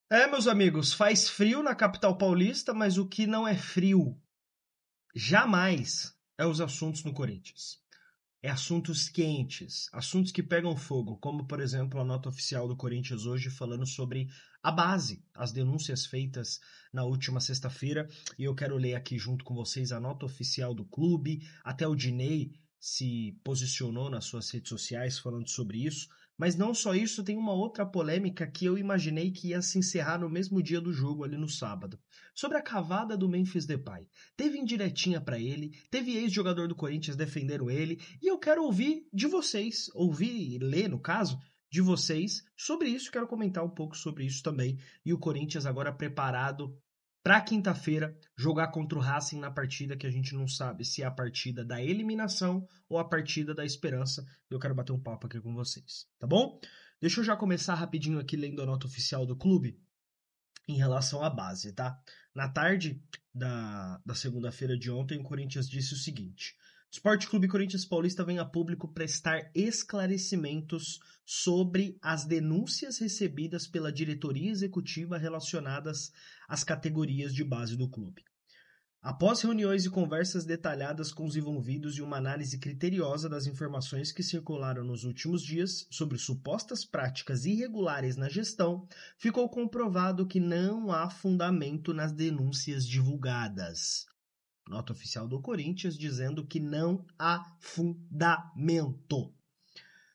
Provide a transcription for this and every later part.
Meus amigos, faz frio na capital paulista, mas o que não é frio jamais é os assuntos no Corinthians. É assuntos quentes, assuntos que pegam fogo, como por exemplo a nota oficial do Corinthians hoje falando sobre a base, as denúncias feitas na última sexta-feira, e eu quero ler aqui junto com vocês a nota oficial do clube, até o Dinei se posicionou nas suas redes sociais falando sobre isso, mas não só isso, tem uma outra polêmica que eu imaginei que ia se encerrar no mesmo dia do jogo ali no sábado, sobre a cavada do Memphis Depay. Teve indiretinha pra ele, teve ex-jogador do Corinthians defendendo ele, e eu quero ouvir de vocês, ouvir e ler, no caso, de vocês sobre isso. Quero comentar um pouco sobre isso também. E o Corinthians agora preparado para quinta-feira jogar contra o Racing na partida que a gente não sabe se é a partida da eliminação ou a partida da esperança. Eu quero bater um papo aqui com vocês, tá bom? Deixa eu já começar rapidinho aqui lendo a nota oficial do clube em relação à base, tá? Na tarde da segunda-feira de ontem, o Corinthians disse o seguinte: Esporte Clube Corinthians Paulista vem a público prestar esclarecimentos sobre as denúncias recebidas pela diretoria executiva relacionadas às categorias de base do clube. Após reuniões e conversas detalhadas com os envolvidos e uma análise criteriosa das informações que circularam nos últimos dias sobre supostas práticas irregulares na gestão, ficou comprovado que não há fundamento nas denúncias divulgadas. Nota oficial do Corinthians dizendo que não há fundamento.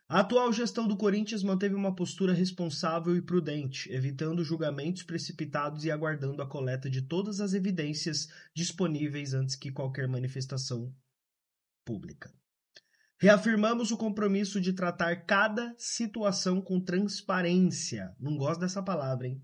A atual gestão do Corinthians manteve uma postura responsável e prudente, evitando julgamentos precipitados e aguardando a coleta de todas as evidências disponíveis antes que qualquer manifestação pública. Reafirmamos o compromisso de tratar cada situação com transparência. Não gosto dessa palavra, hein?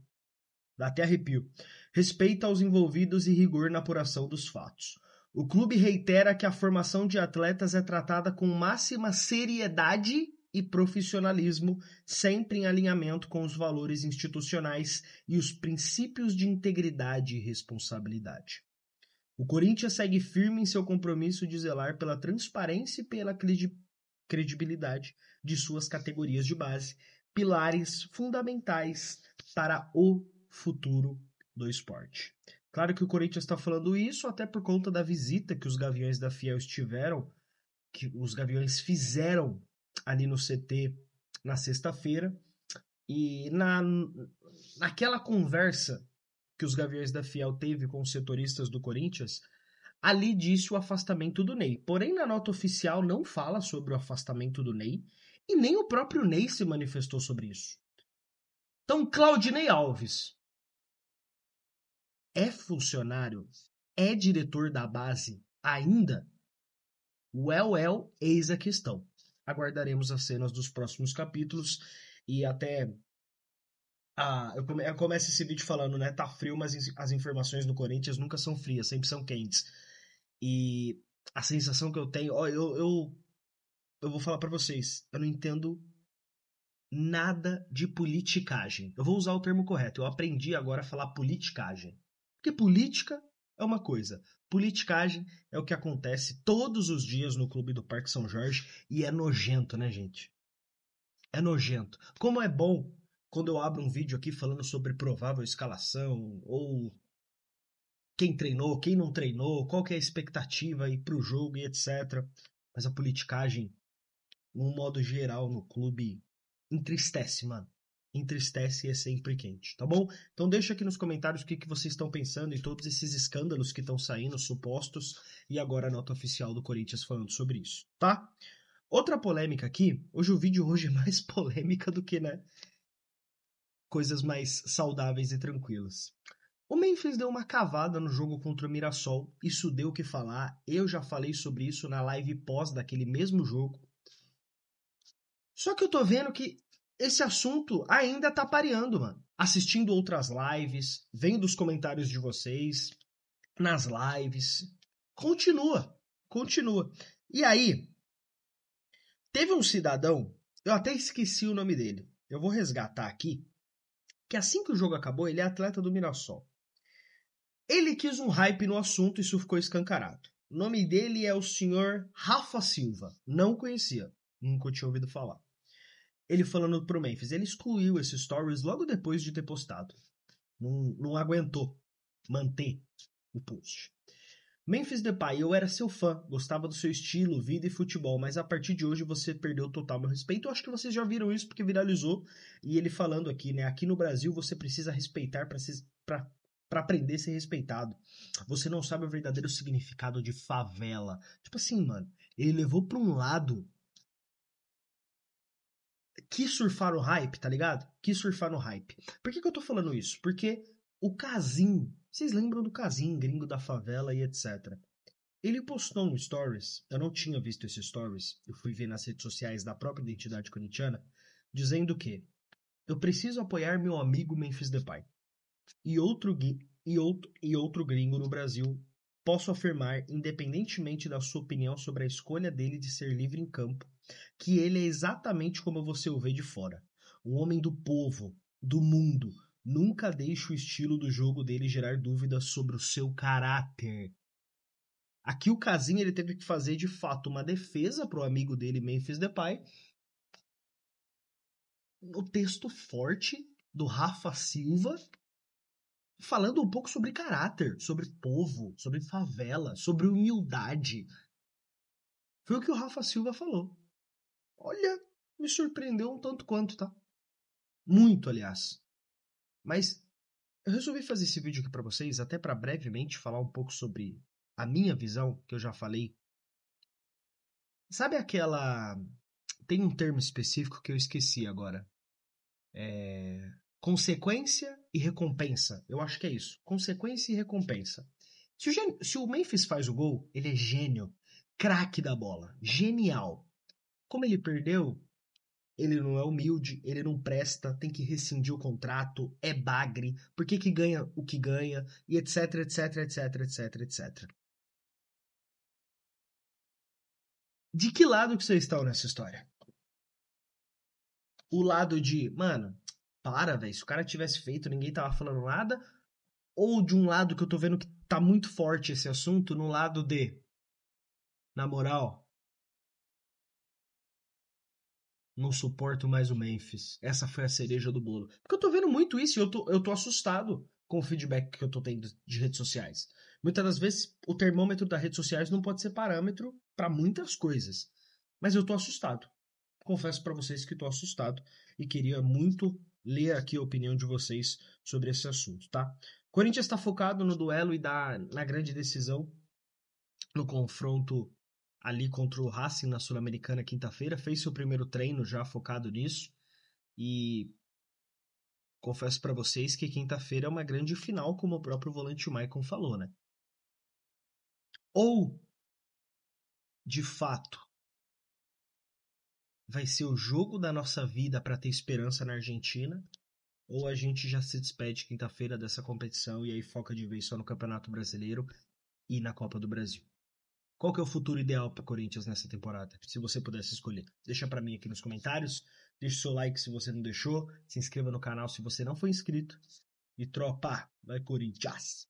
Dá até arrepio. Respeito aos envolvidos e rigor na apuração dos fatos. O clube reitera que a formação de atletas é tratada com máxima seriedade e profissionalismo, sempre em alinhamento com os valores institucionais e os princípios de integridade e responsabilidade. O Corinthians segue firme em seu compromisso de zelar pela transparência e pela credibilidade de suas categorias de base, pilares fundamentais para o futuro do esporte. Claro que o Corinthians está falando isso até por conta da visita que os Gaviões da Fiel que os Gaviões fizeram ali no CT na sexta-feira, e naquela conversa que os Gaviões da Fiel teve com os setoristas do Corinthians, ali disse o afastamento do Ney. Porém, na nota oficial não fala sobre o afastamento do Ney, e nem o próprio Ney se manifestou sobre isso. Então, Claudinei Alves é funcionário, é diretor da base ainda? Eis a questão. Aguardaremos as cenas dos próximos capítulos e até... eu começo esse vídeo falando, né? Tá frio, mas as informações no Corinthians nunca são frias, sempre são quentes. E a sensação que eu tenho... eu vou falar pra vocês. Eu não entendo nada de politicagem. Eu vou usar o termo correto. Eu aprendi agora a falar politicagem. Porque política é uma coisa. Politicagem é o que acontece todos os dias no Clube do Parque São Jorge e é nojento, né, gente? É nojento. Como é bom quando eu abro um vídeo aqui falando sobre provável escalação ou quem treinou, quem não treinou, qual que é a expectativa aí pro jogo e etc. Mas a politicagem, num modo geral, no clube entristece, mano. Entristece e é sempre quente, tá bom? Então deixa aqui nos comentários o que vocês estão pensando em todos esses escândalos que estão saindo, supostos, e agora a nota oficial do Corinthians falando sobre isso, tá? Outra polêmica aqui, o vídeo hoje é mais polêmica do que, né, coisas mais saudáveis e tranquilas. O Memphis deu uma cavada no jogo contra o Mirassol, isso deu o que falar, eu já falei sobre isso na live pós daquele mesmo jogo. Só que eu tô vendo que esse assunto ainda tá pareando, mano. Assistindo outras lives, vendo os comentários de vocês, nas lives. Continua. E aí, teve um cidadão, eu até esqueci o nome dele. Eu vou resgatar aqui, que assim que o jogo acabou, ele é atleta do Mirassol. Ele quis um hype no assunto e isso ficou escancarado. O nome dele é o senhor Rafa Silva. Não conhecia, nunca tinha ouvido falar. Ele falando pro Memphis, ele excluiu esses stories logo depois de ter postado. Não aguentou manter o post. Memphis Depay, eu era seu fã, gostava do seu estilo, vida e futebol, mas a partir de hoje você perdeu total meu respeito. Eu acho que vocês já viram isso porque viralizou. E ele falando aqui, né? Aqui no Brasil você precisa respeitar para aprender a ser respeitado. Você não sabe o verdadeiro significado de favela. Tipo assim, mano, ele levou pra um lado. Quis surfar no hype, tá ligado? Quis surfar no hype. Por que eu tô falando isso? Porque o Kazim, vocês lembram do Kazim, gringo da favela e etc. Ele postou um stories, eu não tinha visto esse stories, eu fui ver nas redes sociais da própria identidade corintiana, dizendo que eu preciso apoiar meu amigo Memphis Depay e outro gringo no Brasil. Posso afirmar, independentemente da sua opinião sobre a escolha dele de ser livre em campo, que ele é exatamente como você o vê de fora. Um homem do povo, do mundo. Nunca deixe o estilo do jogo dele gerar dúvidas sobre o seu caráter. Aqui o Casim ele teve que fazer de fato uma defesa pro amigo dele, Memphis Depay, no texto forte do Rafa Silva, falando um pouco sobre caráter, sobre povo, sobre favela, sobre humildade. Foi o que o Rafa Silva falou. Olha, me surpreendeu um tanto quanto, tá? Muito, aliás. Mas eu resolvi fazer esse vídeo aqui pra vocês, até pra brevemente falar um pouco sobre a minha visão, que eu já falei. Sabe aquela... Tem um termo específico que eu esqueci agora. Consequência e recompensa. Eu acho que é isso. Consequência e recompensa. Se o Memphis faz o gol, ele é gênio. Craque da bola. Genial. Como ele perdeu, ele não é humilde, ele não presta, tem que rescindir o contrato, é bagre, por que que ganha o que ganha, e etc, etc, etc, etc, etc. De que lado que vocês estão nessa história? O lado de, mano, para, velho, se o cara tivesse feito, ninguém tava falando nada, ou de um lado que eu tô vendo que tá muito forte esse assunto, no lado de, na moral, não suporto mais o Memphis. Essa foi a cereja do bolo. Porque eu tô vendo muito isso e eu tô assustado com o feedback que eu tô tendo de redes sociais. Muitas das vezes o termômetro das redes sociais não pode ser parâmetro para muitas coisas. Mas eu tô assustado. Confesso para vocês que tô assustado e queria muito ler aqui a opinião de vocês sobre esse assunto, tá? Corinthians está focado no duelo e na grande decisão, no confronto ali contra o Racing na Sul-Americana quinta-feira, fez seu primeiro treino já focado nisso e confesso para vocês que quinta-feira é uma grande final, como o próprio volante Maicon falou, né? Ou, de fato, vai ser o jogo da nossa vida para ter esperança na Argentina, ou a gente já se despede quinta-feira dessa competição e aí foca de vez só no Campeonato Brasileiro e na Copa do Brasil. Qual que é o futuro ideal para Corinthians nessa temporada? Se você pudesse escolher. Deixa para mim aqui nos comentários. Deixa o seu like se você não deixou. Se inscreva no canal se você não for inscrito. E tropa, vai Corinthians!